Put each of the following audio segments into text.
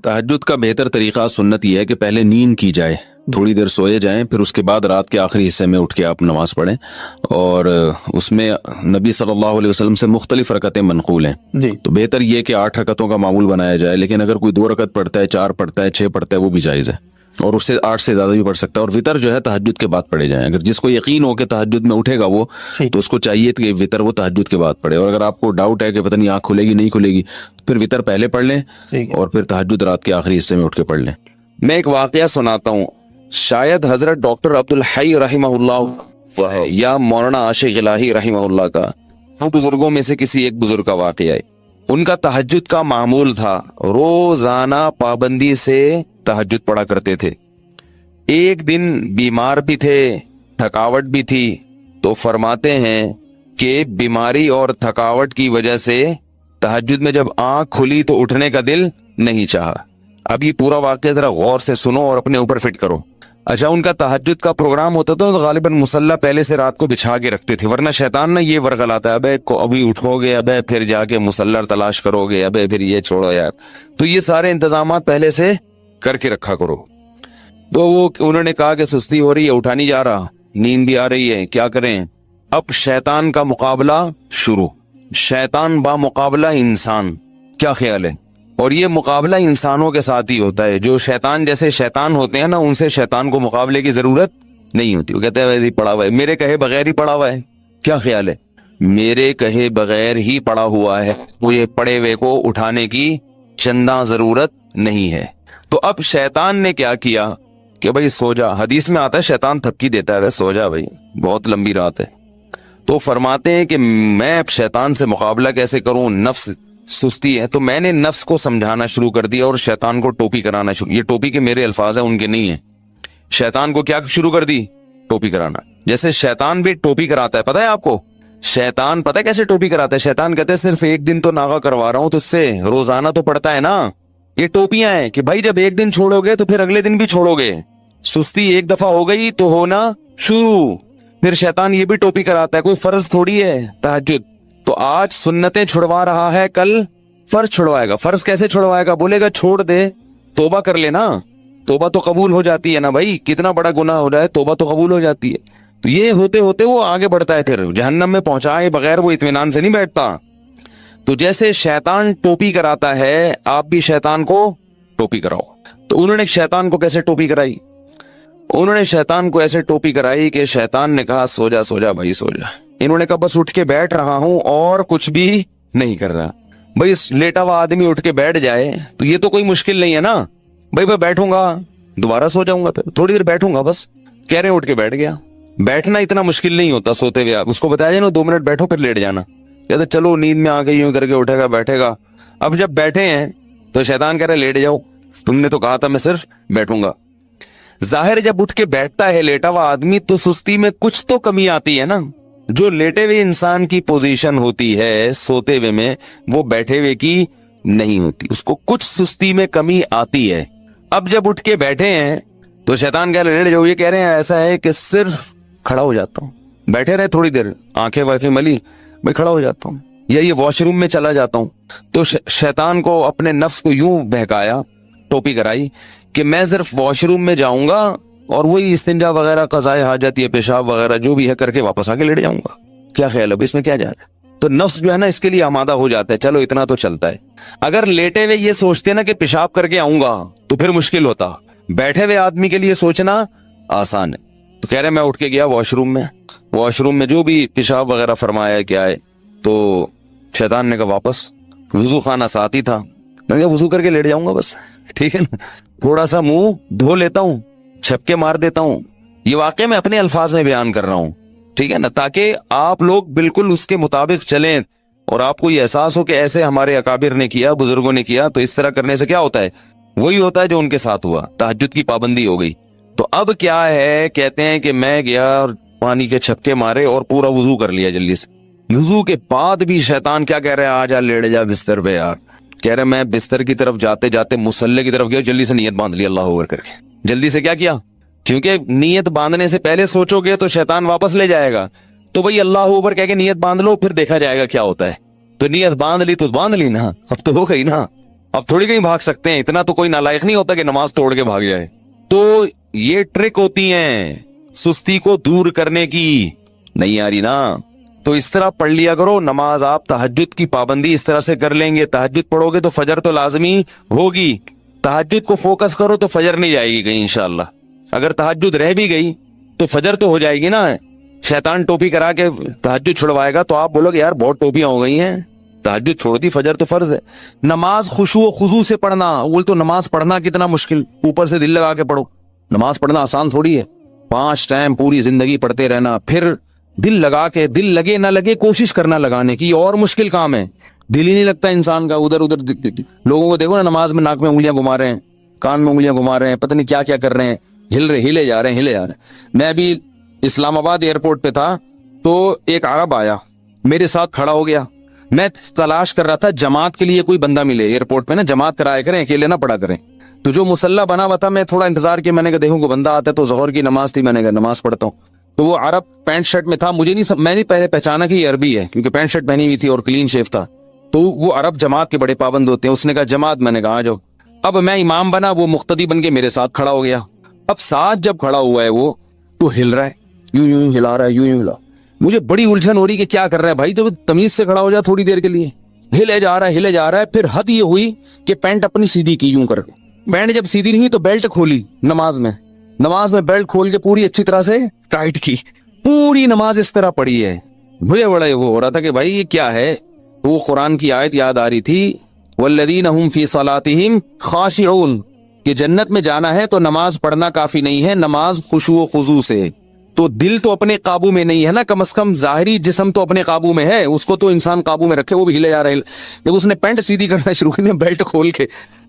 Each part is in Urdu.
تہجد کا بہتر طریقہ سنت یہ ہے کہ پہلے نیند کی جائے، تھوڑی دیر سوئے جائیں، پھر اس کے بعد رات کے آخری حصے میں اٹھ کے آپ نماز پڑھیں، اور اس میں نبی صلی اللہ علیہ وسلم سے مختلف رکعتیں منقول ہیں جی تو بہتر یہ کہ 8 رکعتوں کا معمول بنایا جائے، لیکن اگر کوئی 2 رکعت پڑھتا ہے، 4 پڑھتا ہے، 6 پڑھتا ہے، وہ بھی جائز ہے، اور اس سے 8 سے زیادہ بھی پڑھ سکتا ہے۔ اور وطر جو ہے تہجد کے بعد پڑھے جائیں، اگر جس کو یقین ہو کہ تہجد میں اٹھے گا وہ، ٹھیک تو اس کو چاہیے کہ وطر وہ تہجد کے بعد پڑھے، اور اگر آپ کو ڈاؤٹ ہے کہ پتہ نہیں آنکھ کھلے گی نہیں کھلے گی تو پھر وطر پہلے پڑھ لیں ٹھیک ہے۔ اور پھر تہجد رات کے آخری حصے میں اٹھ کے پڑھ لیں۔ میں ایک واقعہ سناتا ہوں، شاید حضرت ڈاکٹر عبدالحی رحمہ اللہ وہ ہے یا مولانا عاشق الہی رحمہ اللہ کا، وہ بزرگوں میں سے کسی ایک بزرگ کا واقعہ ہے۔ ان کا تہجد کا معمول تھا، روزانہ پابندی سے تہجد پڑھا کرتے تھے۔ ایک دن بیمار بھی تھے، تھکاوٹ بھی تھی، تو فرماتے ہیں کہ بیماری اور تھکاوٹ کی وجہ سے تہجد میں جب آنکھ کھلی تو اٹھنے کا دل نہیں چاہا۔ اب یہ پورا واقعہ ذرا غور سے سنو اور اپنے اوپر فٹ کرو۔ اچھا، ان کا تہجد کا پروگرام ہوتا تھا تو غالباً مصلی پہلے سے رات کو بچھا کے رکھتے تھے، ورنہ شیطان نے یہ ورغلاتا ہے، ابے ابھی اٹھو گے، ابے پھر جا کے مصلی تلاش کرو گے، ابے پھر یہ چھوڑو یار، تو یہ سارے انتظامات پہلے سے کر کے رکھا کرو۔ تو وہ انہوں نے کہا کہ سستی ہو رہی ہے، اٹھا نہیں جا رہا، نیند بھی آ رہی ہے، کیا کریں؟ اب شیطان کا مقابلہ شروع، شیطان با مقابلہ انسان، کیا خیال ہے؟ اور یہ مقابلہ انسانوں کے ساتھ ہی ہوتا ہے، جو شیطان جیسے شیطان ہوتے ہیں نا، ان سے شیطان کو مقابلے کی ضرورت نہیں ہوتی۔ وہ کہتے ہیں ویسے ہی پڑا ہوا ہے، میرے کہے بغیر ہی پڑا ہوا ہے، کیا خیال ہے؟ میرے کہے بغیر ہی پڑا ہوا ہے، وہ پڑے ہوئے کو اٹھانے کی چندہ ضرورت نہیں ہے۔ تو اب شیطان نے کیا کیا کہ بھائی سو جا، حدیث میں آتا ہے شیطان تھپکی دیتا ہے، سو جا بھائی بہت لمبی رات ہے۔ تو فرماتے ہیں کہ میں اب شیطان سے مقابلہ کیسے کروں، نفس سستی ہے، تو میں نے نفس کو سمجھانا شروع کر دیا اور شیطان کو ٹوپی کرانا شروع، یہ ٹوپی کے میرے الفاظ ہیں، ان کے نہیں ہیں۔ شیطان کو کیا شروع کر دی؟ ٹوپی کرانا۔ جیسے شیطان بھی ٹوپی کراتا ہے، پتہ ہے آپ کو شیطان پتہ ہے کیسے ٹوپی کراتا ہے؟ شیطان کہتے ہیں صرف ایک دن تو ناغہ کروا رہا ہوں تو اس سے روزانہ تو پڑتا ہے نا۔ یہ ٹوپیاں ہیں کہ بھائی جب ایک دن چھوڑو گے تو پھر اگلے دن بھی چھوڑو گے، سستی ایک دفعہ ہو گئی تو ہونا شروع۔ پھر شیطان یہ بھی ٹوپی کراتا ہے، کوئی فرض تھوڑی ہے تہجد، تو آج سنتیں چھڑوا رہا ہے، کل فرض چھڑوائے گا۔ فرض کیسے چھڑوائے گا؟ بولے گا چھوڑ دے، توبہ کر لینا، توبہ تو قبول ہو جاتی ہے نا بھائی، کتنا بڑا گناہ ہو جائے توبہ تو قبول ہو جاتی ہے۔ تو یہ ہوتے ہوتے وہ آگے بڑھتا ہے، پھر جہنم میں پہنچائے بغیر وہ اطمینان سے نہیں بیٹھتا۔ تو جیسے شیطان ٹوپی کراتا ہے، آپ بھی شیطان کو ٹوپی کراؤ۔ تو انہوں نے شیطان کو کیسے ٹوپی کرائی؟ انہوں نے شیطان کو ایسے ٹوپی کرائی کہ شیطان نے کہا سو جا سو جا بھائی سو جا، انہوں نے کہا بس اٹھ کے بیٹھ رہا ہوں اور کچھ بھی نہیں کر رہا۔ بھائی لیٹا ہوا آدمی اٹھ کے بیٹھ جائے تو یہ تو کوئی مشکل نہیں ہے نا، بھائی میں بیٹھوں گا دوبارہ سو جاؤں گا، پھر تھوڑی دیر بیٹھوں گا، بس کہہ رہے ہیں اٹھ کے بیٹھ گیا۔ بیٹھنا اتنا مشکل نہیں ہوتا سوتے ہوئے، اس کو بتایا جائے نا 2 منٹ بیٹھو پھر لیٹ جانا، کہتے چلو نیند میں آ کے یوں کر کے اٹھے گا بیٹھے گا۔ اب جب بیٹھے ہیں تو شیطان کہہ رہے لیٹ جاؤ، تم نے تو کہا تھا میں صرف بیٹھوں گا۔ ظاہر جب اٹھ کے بیٹھتا ہے لیٹا ہوا آدمی تو سستی میں کچھ تو کمی آتی ہے نا، جو لیٹے ہوئے انسان کی پوزیشن ہوتی ہے سوتے ہوئے میں وہ بیٹھے ہوئے کی نہیں ہوتی، اس کو کچھ سستی میں کمی آتی ہے۔ اب جب اٹھ کے بیٹھے ہیں تو شیطان کہہ رہے لیٹ جاؤ، یہ کہہ رہے ہیں ایسا ہے کہ صرف کھڑا ہو جاتا ہوں، بیٹھے رہے تھوڑی دیر، آنکھیں واقعی ملی، میں کھڑا ہو جاتا ہوں، یا یہ واش روم میں چلا جاتا ہوں۔ تو شیطان کو اپنے نفس کو یوں بہکایا، ٹوپی کرائی کہ میں صرف واش روم میں جاؤں گا اور وہی استنجا وغیرہ قضائے حاجت یا پیشاب وغیرہ جو بھی ہے کر کے واپس آ کے لیٹ جاؤں گا۔ کیا خیال ہے اس میں کیا جا رہا ہے؟ تو نفس جو ہے نا اس کے لیے آمادہ ہو جاتا ہے، چلو اتنا تو چلتا ہے۔ اگر لیٹے ہوئے یہ سوچتے نا کہ پیشاب کر کے آؤں گا تو پھر مشکل ہوتا، بیٹھے ہوئے آدمی کے لیے سوچنا آسان ہے۔ تو کہہ رہے میں اٹھ کے گیا واش روم میں، واش روم میں جو بھی پیشاب وغیرہ فرمایا کیا ہے، تو شیطان نے کہا واپس، وضو خانہ ساتھ ہی تھا، میں کہا وضو کر کے لیٹ جاؤں گا بس، ٹھیک ہے نا، تھوڑا سا منہ دھو لیتا ہوں، چھپکے مار دیتا ہوں۔ یہ واقعہ میں اپنے الفاظ میں بیان کر رہا ہوں، ٹھیک ہے نا، تاکہ آپ لوگ بالکل اس کے مطابق چلیں اور آپ کو یہ احساس ہو کہ ایسے ہمارے اکابر نے کیا، بزرگوں نے کیا، تو اس طرح کرنے سے کیا ہوتا ہے؟ وہی ہوتا ہے جو ان کے ساتھ ہوا، تہجد کی پابندی ہو گئی۔ تو اب کیا ہے، کہتے ہیں کہ میں گیا اور پانی کے چھپکے مارے اور پورا وضو کر لیا جلدی سے۔ وضو کے بعد بھی شیطان کیا کہہ رہے ہیں، آ جا لیٹ جا بستر پہ یار، کہہ رہے میں بستر کی طرف جاتے جاتے مصلی کی طرف گیا، جلدی سے نیت باندھ لی اللہ اکبر کر کے، جلدی سے کیا کیا، کیونکہ نیت باندھنے سے پہلے سوچو گے تو شیطان واپس لے جائے گا، تو بھئی اللہ اکبر کہہ کے نیت باندھ لو، پھر دیکھا جائے گا کیا ہوتا ہے۔ تو نیت باندھ لی تو باندھ لی نا، اب تو ہو گئی نا، اب تھوڑی کہیں بھاگ سکتے ہیں, اتنا تو کوئی نالائق نہیں ہوتا کہ نماز توڑ کے بھاگ جائے. تو یہ ٹرک ہوتی ہیں سستی کو دور کرنے کی. نہیں آ رہی نا, تو اس طرح پڑھ لیا کرو نماز. آپ تہجد کی پابندی اس طرح سے کر لیں گے, تہجد پڑھو گے تو فجر تو لازمی ہوگی. تہجد کو فوکس کرو تو فجر نہیں جائے گی کہیں انشاءاللہ. اگر تہجد رہ بھی گئی تو فجر تو ہو جائے گی نا. شیطان ٹوپی کرا کے تہجد چھڑوائے گا تو آپ بولو گے یار بہت ٹوپیاں ہو گئی ہیں, تہجد چھوڑ دی, فجر تو فرض ہے. نماز خشوع و خضوع سے پڑھنا. بول تو نماز پڑھنا کتنا مشکل, اوپر سے دل لگا کے پڑھو. نماز پڑھنا آسان تھوڑی ہے, 5 ٹائم پوری زندگی پڑھتے رہنا, پھر دل لگا کے, دل لگے نہ لگے کوشش کرنا لگانے کی, اور مشکل کام ہے. دل ہی نہیں لگتا انسان کا, ادھر ادھر لوگوں کو دیکھو نا نماز میں ناک میں انگلیاں گھما رہے ہیں, کان میں انگلیاں گھما رہے ہیں, پتہ نہیں کیا کیا کر رہے ہیں, ہلے جا رہے ہیں. میں ابھی اسلام آباد ایئرپورٹ پہ تھا تو ایک عرب آیا میرے ساتھ کھڑا ہو گیا. میں تلاش کر رہا تھا جماعت کے لیے کوئی بندہ ملے ایئرپورٹ پہ نا, جماعت کرایا کریں, اکیلے نہ پڑھا کریں. تو جو مسلح بنا ہوا تھا میں تھوڑا انتظار کیا, میں نے کہا دیکھوں کوئی بندہ آتا ہے. تو ظہر کی نماز تھی, میں نے کہا نماز پڑھتا ہوں. تو وہ عرب پینٹ شرٹ میں تھا, میں نے پہلے پہچانا کہ یہ عربی ہے کیونکہ پینٹ شرٹ پہنی ہوئی تھی اور کلین شیف تھا. تو وہ عرب جماعت کے بڑے پابند ہوتے ہیں. اس نے کہا جماعت, میں نے کہا آ جاؤ. اب میں امام بنا, وہ مقتدی بن کے میرے ساتھ کھڑا ہو گیا. اب ساتھ جب کھڑا ہوا ہے وہ تو ہل رہا ہے, یوں ہلا رہا ہے, یوں ہلا. مجھے بڑی الجھن ہو رہی کہ کیا کر رہا ہے بھائی, تو تمیز سے کھڑا ہو جا تھوڑی دیر کے لیے. ہلے جا رہا ہے. پھر حد یہ ہوئی کہ پینٹ اپنی سیدھی کی یوں کر کے. پینٹ جب سیدھی نہیں ہوئی تو بیلٹ کھولی نماز میں بیلٹ کھول کے پوری اچھی طرح سے ٹائٹ کی. پوری نماز اس طرح پڑھی ہے. مجھے بڑا وہ ہو رہا تھا کہ بھائی یہ کیا ہے. وہ قرآن کی آیت یاد آ رہی تھی, والذین هم فی صلاتہم خاشعون, کہ جنت میں جانا ہے تو نماز پڑھنا کافی نہیں ہے, نماز خشوع و خضوع سے. تو دل تو اپنے قابو میں نہیں ہے نا, کم از کم ظاہری جسم تو اپنے قابو میں ہے, اس کو تو انسان قابو میں رکھے. وہ بھی ہلے جا رہا ہے. جب اس نے پینٹ سیدھی کرنا شروع کی, بیلٹ کھول کے,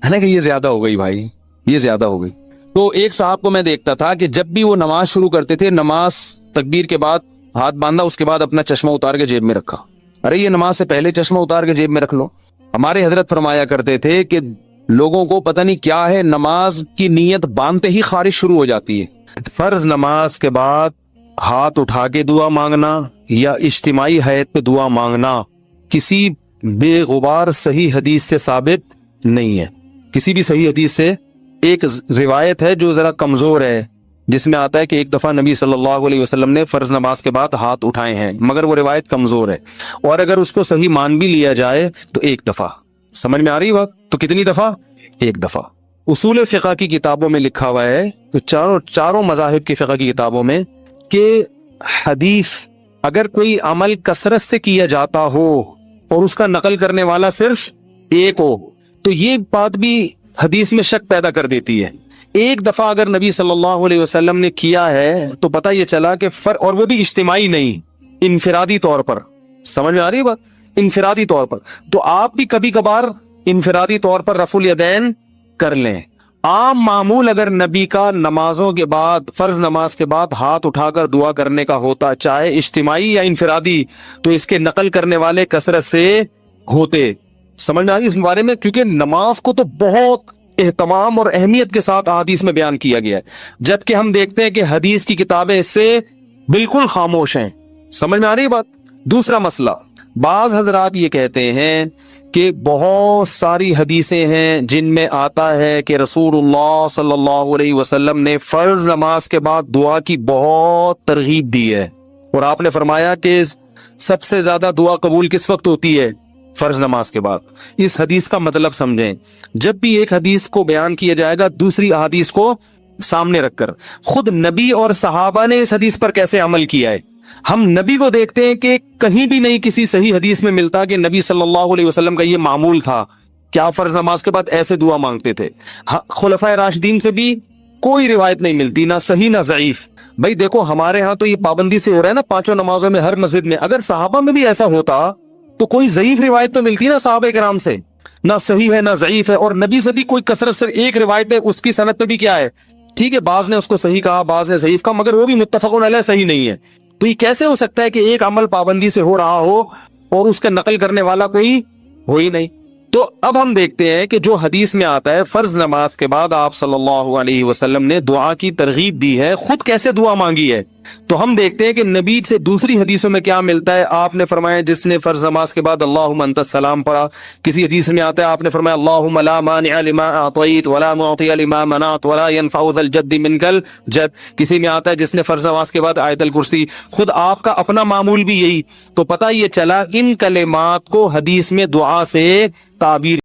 ہے نا کہ یہ زیادہ ہو گئی بھائی, یہ زیادہ ہو گئی. تو ایک صاحب کو میں دیکھتا تھا کہ جب بھی وہ نماز شروع کرتے تھے, نماز تکبیر کے بعد ہاتھ باندھا, اس کے بعد اپنا چشمہ اتار کے جیب میں رکھا. ارے یہ نماز سے پہلے چشمہ اتار کے جیب میں رکھ لو. ہمارے حضرت فرمایا کرتے تھے کہ لوگوں کو پتہ نہیں کیا ہے, نماز کی نیت باندھتے ہی خارج شروع ہو جاتی ہے. فرض نماز کے بعد ہاتھ اٹھا کے دعا مانگنا یا اجتماعی حیت پہ دعا مانگنا کسی بے غبار صحیح حدیث سے ثابت نہیں ہے. کسی بھی صحیح حدیث سے, ایک روایت ہے جو ذرا کمزور ہے, جس میں آتا ہے کہ ایک دفعہ نبی صلی اللہ علیہ وسلم نے فرض نماز کے بعد ہاتھ اٹھائے ہیں, مگر وہ روایت کمزور ہے. اور اگر اس کو صحیح مان بھی لیا جائے تو ایک دفعہ. سمجھ میں آ رہی بات؟ تو کتنی دفعہ؟ ایک دفعہ. اصول فقہ کی کتابوں میں لکھا ہوا ہے, تو چاروں مذاہب کی فقہ کی کتابوں میں, کہ حدیث اگر کوئی عمل کثرت سے کیا جاتا ہو اور اس کا نقل کرنے والا صرف ایک ہو, تو یہ بات بھی حدیث میں شک پیدا کر دیتی ہے. ایک دفعہ اگر نبی صلی اللہ علیہ وسلم نے کیا ہے تو پتہ یہ چلا کہ اور وہ بھی اجتماعی نہیں, انفرادی طور پر. سمجھ میں آ رہی ہے بات؟ انفرادی طور پر. تو آپ بھی کبھی کبھار انفرادی طور پر رفع الیدین کر لیں. عام معمول اگر نبی کا نمازوں کے بعد, فرض نماز کے بعد ہاتھ اٹھا کر دعا کرنے کا ہوتا, چاہے اجتماعی یا انفرادی, تو اس کے نقل کرنے والے کثرت سے ہوتے. سمجھ میں آ رہی اس بارے میں؟ کیونکہ نماز کو تو بہت اہتمام اور اہمیت کے ساتھ حدیث میں بیان کیا گیا ہے, جبکہ ہم دیکھتے ہیں کہ حدیث کی کتابیں اس سے بالکل خاموش ہیں. سمجھ میں آ رہی بات؟ دوسرا مسئلہ, بعض حضرات یہ کہتے ہیں کہ بہت ساری حدیثیں ہیں جن میں آتا ہے کہ رسول اللہ صلی اللہ علیہ وسلم نے فرض نماز کے بعد دعا کی بہت ترغیب دی ہے, اور آپ نے فرمایا کہ سب سے زیادہ دعا قبول کس وقت ہوتی ہے؟ فرض نماز کے بعد. اس حدیث کا مطلب سمجھیں. جب بھی ایک حدیث کو بیان کیا جائے گا دوسری احادیث کو سامنے رکھ کر, خود نبی اور صحابہ نے اس حدیث پر کیسے عمل کیا ہے. ہم نبی کو دیکھتے ہیں کہ کہیں بھی نہیں کسی صحیح حدیث میں ملتا کہ نبی صلی اللہ علیہ وسلم کا یہ معمول تھا کہ آپ فرض نماز کے بعد ایسے دعا مانگتے تھے. خلفائے راشدین سے بھی کوئی روایت نہیں ملتی, نہ صحیح نہ ضعیف. بھائی دیکھو ہمارے ہاں تو یہ پابندی سے ہو رہا ہے نا 5 نمازوں میں ہر مسجد میں. اگر صحابہ میں بھی ایسا ہوتا تو کوئی ضعیف روایت تو ملتی نا صحابہ کرام سے, نہ صحیح ہے نہ ضعیف ہے. اور نبی سے بھی کوئی کثرت سے ایک روایت ہے, اس کی سند پہ بھی کیا ہے, ٹھیک ہے بعض نے اس کو صحیح کہا بعض نے ضعیف کہا, مگر وہ بھی متفق علیہ صحیح نہیں ہے. تو یہ کیسے ہو سکتا ہے کہ ایک عمل پابندی سے ہو رہا ہو اور اس کا نقل کرنے والا کوئی ہو ہی نہیں. تو اب ہم دیکھتے ہیں کہ جو حدیث میں آتا ہے فرض نماز کے بعد آپ صلی اللہ علیہ وسلم نے دعا کی ترغیب دی ہے, خود کیسے دعا مانگی ہے. تو ہم دیکھتے ہیں کہ نبی سے دوسری حدیثوں میں کیا ملتا ہے. آپ نے فرمایا جس نے فرض نماز کے بعد اللہم انت السلام پڑھا. کسی حدیث میں آتا ہے آپ نے فرمایا اللہم لا مانع لما اعطیت ولا معطی لما منعت ولا ينفع ذا الجد منک الجد. کسی میں آتا ہے جس نے فرض نماز کے بعد آیت الکرسی. خود آپ کا اپنا معمول بھی یہی. تو پتہ یہ چلا ان کلمات کو حدیث میں دعا سے تعبیر